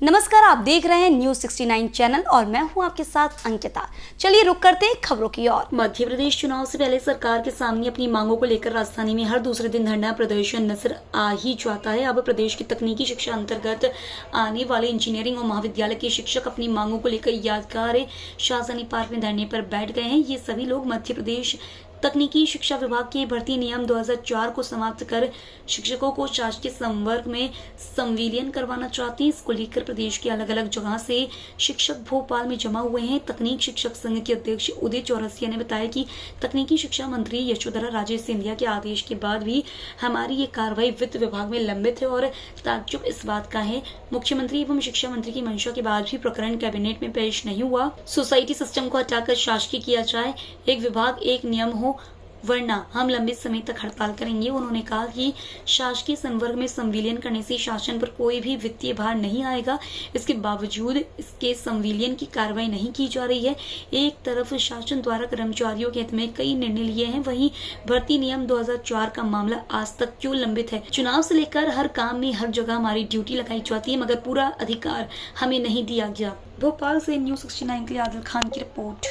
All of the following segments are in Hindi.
नमस्कार, आप देख रहे हैं न्यूज 69 चैनल और मैं हूं आपके साथ अंकिता। चलिए रुक करते हैं खबरों की ओर। मध्य प्रदेश चुनाव से पहले सरकार के सामने अपनी मांगों को लेकर राजधानी में हर दूसरे दिन धरना प्रदर्शन नजर आ ही जाता है। अब प्रदेश की तकनीकी शिक्षा अंतर्गत आने वाले इंजीनियरिंग और महाविद्यालय के शिक्षक अपनी मांगों को लेकर यादगार शाहजहानी पार्क में धरने पर बैठ गए हैं। ये सभी लोग मध्य प्रदेश तकनीकी शिक्षा विभाग के भर्ती नियम 2004 को समाप्त कर शिक्षकों को शासकीय संवर्ग में संविलियन करवाना चाहते हैं। इसको लेकर प्रदेश के अलग अलग जगह से शिक्षक भोपाल में जमा हुए हैं। तकनीक शिक्षक संघ के अध्यक्ष उदय चौरसिया ने बताया कि तकनीकी शिक्षा मंत्री यशोधरा राजे सिंधिया के आदेश के बाद भी हमारी ये कार्रवाई वित्त विभाग में लंबित है और ताज्जुब इस बात का है, मुख्यमंत्री एवं शिक्षा मंत्री की मंशा के बाद भी प्रकरण कैबिनेट में पेश नहीं हुआ। सोसाइटी सिस्टम को हटाकर शासकीय किया जाए, एक विभाग एक नियम हो, वरना हम लंबे समय तक हड़ताल करेंगे। उन्होंने कहा कि शासकीय संवर्ग में संविलियन करने से शासन पर कोई भी वित्तीय भार नहीं आएगा। इसके बावजूद इसके संविलियन की कार्रवाई नहीं की जा रही है। एक तरफ शासन द्वारा कर्मचारियों के हित में कई निर्णय लिए हैं, वहीं भर्ती नियम 2004 का मामला आज तक क्यों लंबित है। चुनाव से लेकर हर काम में हर जगह हमारी ड्यूटी लगाई जाती है, मगर पूरा अधिकार हमें नहीं दिया गया। भोपाल से न्यूज 69 के लिए आदिल खान की रिपोर्ट।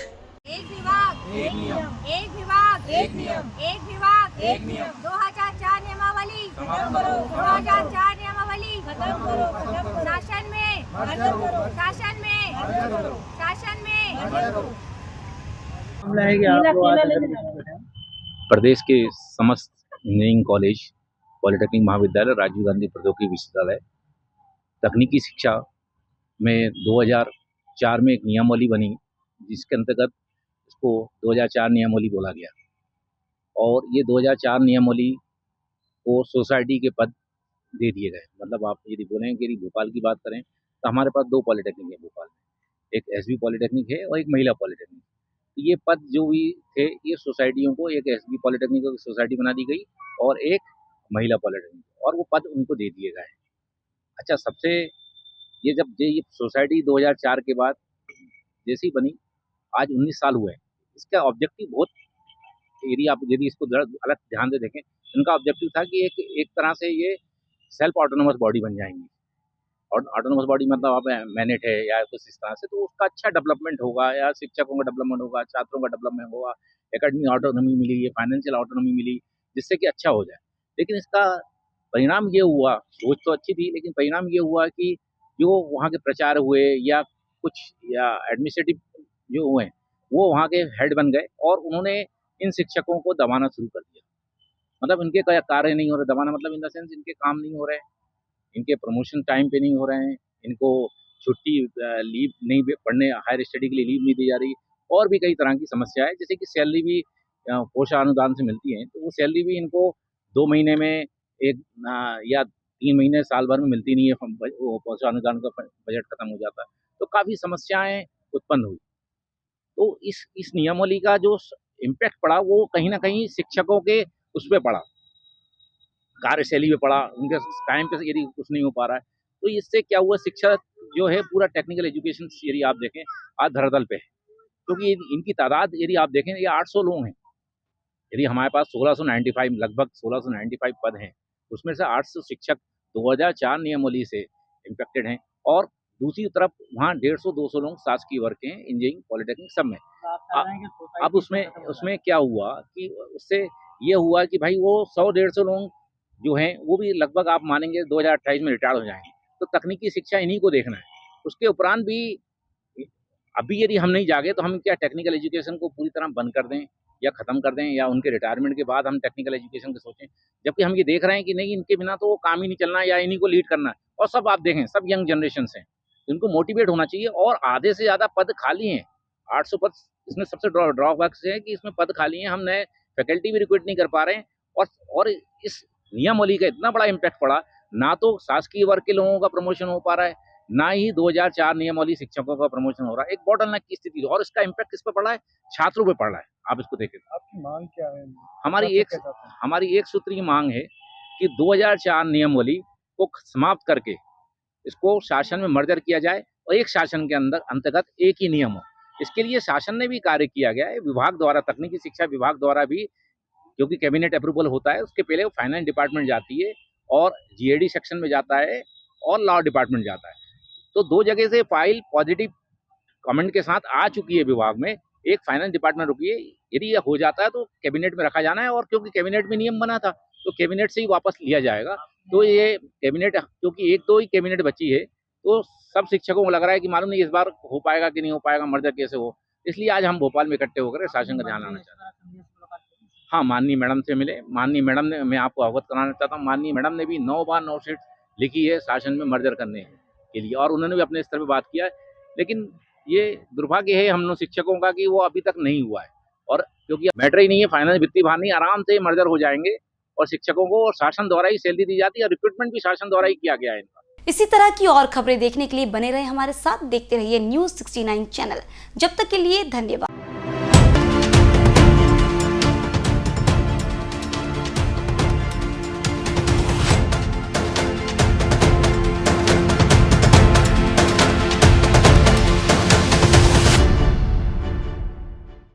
एक विभाग एक नियम, एक विभाग एक नियम, एक विभाग एक नियम। 2004 नियमावली खत्म करो, 2004 नियमावली खत्म करो, खत्म करो। शासन में खत्म करो, शासन में खत्म करो, शासन में खत्म करो। प्रदेश के समस्त इंजीनियरिंग कॉलेज, पॉलिटेक्निक महाविद्यालय, राजीव गांधी प्रौद्योगिकी विश्वविद्यालय, तकनीकी शिक्षा में 2004 में एक नियमावली बनी, जिसके अंतर्गत इसको 2004 नियमावली बोला गया। और ये 2004 नियमावली को सोसाइटी के पद दे दिए गए। मतलब आप यदि बोलें कि भोपाल की बात करें तो हमारे पास 2 पॉलिटेक्निक है भोपाल में, एक एसबी पॉलिटेक्निक है और एक महिला पॉलिटेक्निक। तो ये पद जो भी थे, ये सोसाइटियों को, एक एसबी पॉलिटेक्निक को सोसाइटी बना दी गई और एक महिला पॉलिटेक्निक, और वो पद उनको दे दिए गए। अच्छा, सबसे ये सोसाइटी 2004 के बाद जैसी बनी, आज 19 साल हुए। इसका ऑब्जेक्टिव बहुत, यदि इसको अलग ध्यान से देखें, इनका ऑब्जेक्टिव था कि एक तरह से ये सेल्फ ऑटोनोमस बॉडी बन जाएंगी। और ऑटोनोमस बॉडी मतलब आप मैनेट है या कुछ इस तरह से, तो उसका अच्छा डेवलपमेंट होगा, या शिक्षकों का डेवलपमेंट होगा, छात्रों का डेवलपमेंट होगा, एकेडमिक ऑटोनॉमी मिली है, फाइनेंशियल ऑटोनॉमी मिली, जिससे कि अच्छा हो जाए। लेकिन इसका परिणाम ये हुआ, सोच तो अच्छी थी, लेकिन परिणाम ये हुआ कि जो वहाँ के प्रचार हुए या एडमिनिस्ट्रेटिव जो हुए, वो वहाँ के हेड बन गए और उन्होंने इन शिक्षकों को दबाना शुरू कर दिया। मतलब इनके कार्य नहीं हो रहे, दबाना मतलब इन द सेंस इनके काम नहीं हो रहे, इनके प्रमोशन टाइम पे नहीं हो रहे हैं, इनको छुट्टी लीव नहीं, पढ़ने हायर स्टडी के लिए लीव नहीं दी जा रही, और भी कई तरह की समस्या है। जैसे कि सैलरी भी पोषानुदान से मिलती है, तो वो सैलरी भी इनको 2 महीने में या 3 महीने साल भर में मिलती नहीं है, वो पोषानुदान का बजट खत्म हो जाता है। तो काफ़ी समस्याएं उत्पन्न हुई। तो इस नियमावली का जो इम्पैक्ट पड़ा, वो कहीं ना कहीं शिक्षकों के उस पर पड़ा, कार्यशैली पे पड़ा, उनके टाइम पे यदि कुछ नहीं हो पा रहा है। तो इससे क्या हुआ, शिक्षा जो है पूरा टेक्निकल एजुकेशन यदि आप देखें आज धरातल पे है, क्योंकि इनकी तादाद यदि आप देखें, ये 800 लोग हैं। यदि हमारे पास 1695 लगभग 1695 पद हैं, उसमें से 800 शिक्षक 2004 नियमावली से इम्पेक्टेड हैं, और दूसरी तरफ वहाँ 150-200 लोग शासकीय वर्ग के हैं, इंजीनियरिंग पॉलिटेक्निक सब में। अब उसमें क्या हुआ कि उससे ये हुआ कि भाई वो 100-150 लोग जो हैं, वो भी लगभग आप मानेंगे 2028 में रिटायर हो जाएंगे। तो तकनीकी शिक्षा इन्हीं को देखना है। उसके उपरांत भी अभी यदि हम नहीं जागे तो हम क्या टेक्निकल एजुकेशन को पूरी तरह बंद कर दें या ख़त्म कर दें, या उनके रिटायरमेंट के बाद हम टेक्निकल एजुकेशन को सोचें, जबकि हम ये देख रहे हैं कि नहीं, इनके बिना तो काम ही नहीं चलना है, या इन्हीं को लीड करना है। और सब आप देखें, सब यंग जनरेशन हैं, इनको मोटिवेट होना चाहिए। और आधे से ज़्यादा पद खाली हैं, 800 पद। इसमें सबसे ड्रॉबैक्स है कि इसमें पद खाली हैं, हम नए फैकल्टी भी रिक्रूट नहीं कर पा रहे हैं। और इस नियमावली का इतना बड़ा इम्पैक्ट पड़ा, ना तो शासकीय वर्ग के लोगों का प्रमोशन हो पा रहा है, ना ही 2004 नियमावली शिक्षकों का प्रमोशन हो रहा है। एक बॉटलनेक की स्थिति, और इसका इम्पैक्ट किस पे पड़ रहा है, छात्रों पे पड़ रहा है। आप इसको देखें। आपकी मांग क्या है? हमारी एक सूत्री मांग है कि 2004 नियमावली को समाप्त करके इसको शासन में मर्जर किया जाए, और एक शासन के अंतर्गत एक ही नियम हो। इसके लिए शासन ने भी कार्य किया गया है, विभाग द्वारा, तकनीकी शिक्षा विभाग द्वारा भी, क्योंकि कैबिनेट अप्रूवल होता है, उसके पहले वो फाइनेंस डिपार्टमेंट जाती है, और जीएडी सेक्शन में जाता है, और लॉ डिपार्टमेंट जाता है। तो 2 जगह से फाइल पॉजिटिव कमेंट के साथ आ चुकी है विभाग में। एक फाइनेंस डिपार्टमेंट रुकी है, यदि यह हो जाता है तो कैबिनेट में रखा जाना है, और क्योंकि कैबिनेट में नियम बना था तो कैबिनेट से ही वापस लिया जाएगा। तो ये कैबिनेट, क्योंकि एक दो ही कैबिनेट बची है, तो सब शिक्षकों को लग रहा है कि मालूम नहीं इस बार हो पाएगा कि नहीं हो पाएगा, मर्जर कैसे हो। इसलिए आज हम भोपाल में इकट्ठे होकर शासन का ध्यान लाना चाहते हैं। हाँ, माननीय मैडम से मिले। माननीय मैडम ने, मैं आपको अवगत कराना चाहता हूँ, माननीय मैडम ने भी 9 बार 9 शीट लिखी है शासन में मर्जर करने के लिए, और उन्होंने भी अपने स्तर पे बात किया है। लेकिन ये दुर्भाग्य है हम लोग शिक्षकों का कि वो अभी तक नहीं हुआ है, और क्योंकि मैटर ही नहीं है, फाइनेंस वित्तीय भार नहीं, आराम से मर्जर हो जाएंगे, और शिक्षकों को और शासन द्वारा ही सैलरी दी जाती है, और रिक्रूटमेंट भी शासन द्वारा ही किया गया है इनका। इसी तरह की और खबरें देखने के लिए बने रहे हमारे साथ, देखते रहिए न्यूज़ 69 चैनल। जब तक के लिए धन्यवाद।